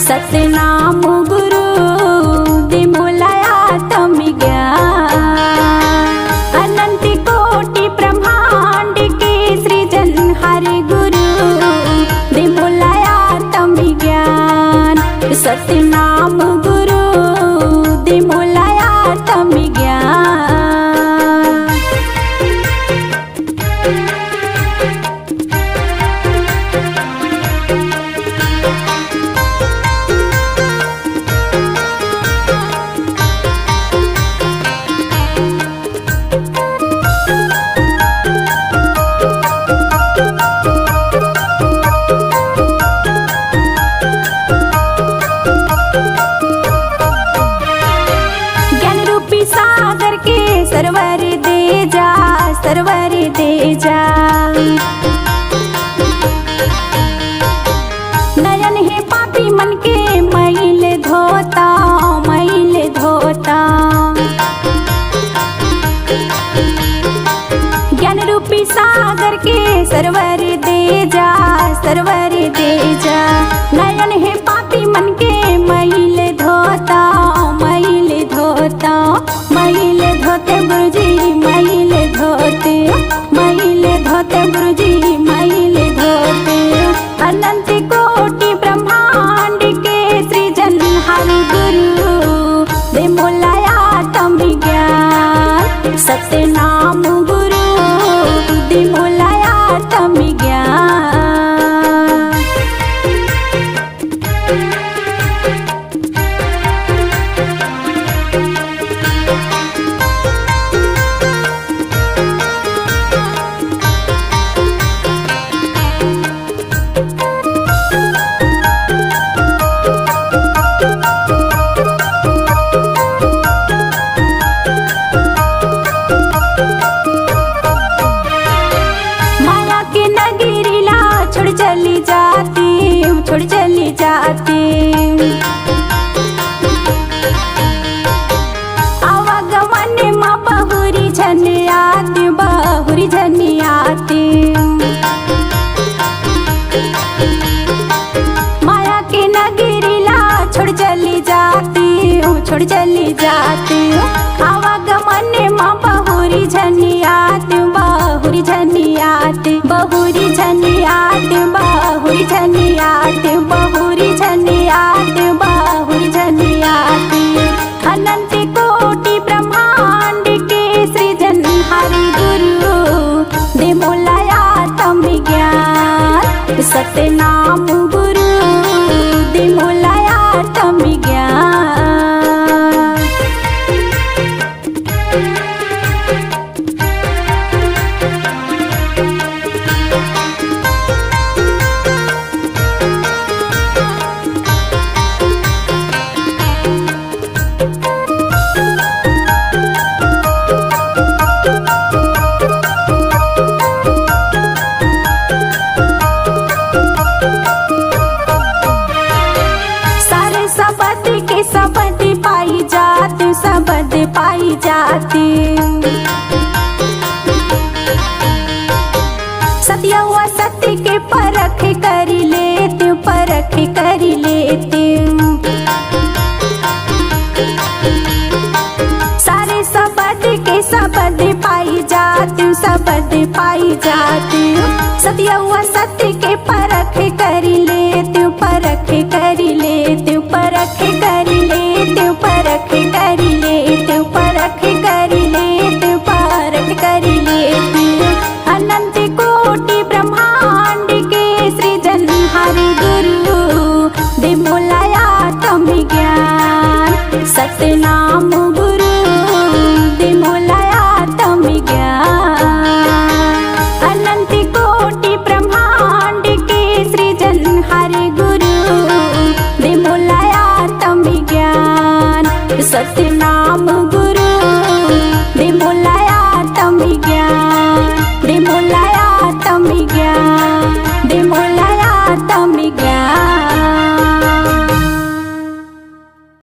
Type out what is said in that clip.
सतनाम गुरु दे मोलाया तम ज्ञान। अनंत कोटि ब्रह्मांड के सृजन हरि गुरु दे मोलाया तम ज्ञान। सतनाम गुरु दे मोलाया तम ज्ञान। सरवर दे जा, सरवर दे जा। नयन है पापी मन के मैल धोता, मैल धोता। ज्ञान रूपी सागर के सरवर दे जा, सरवर दे जा। नयन है पापी मन के मैल धोता, मैल धोता। मैल धोते गुरुजी मैल धोते, मैल धोते गुरुजी मैल धोते। अनंत कोटि ब्रह्मांड के सृजन हरि गुरु दे मोलाया तम ज्ञान। सतनाम गुरु दे मोलाया तम ज्ञान। छोड़ चली जाती आवागमन माँ बहुरी झन आती, बहुरी झन आती। माया के नगरीला छोड़ चली जाती, छोड़ चली जाती। आवागमन माँ बहुरी झन आती, बहुरी झन आती। बहुरी झन आती, बहुरी झन आती, बहुरी झन आती, बहुरी झन आती। अनंत कोटि ब्रह्मांड के सृजन हरि गुरु दे मोलाया तम ज्ञान। सतनाम गुरु दे मोलाया तम ज्ञान। सबद पाई जाती, सबद पाई जाती। सत्य व सत्य के परख कर लेते, परख कर लेते। सारे सबद के सबद पाई जाती, सबद पाई जाती। सत्य व सत्य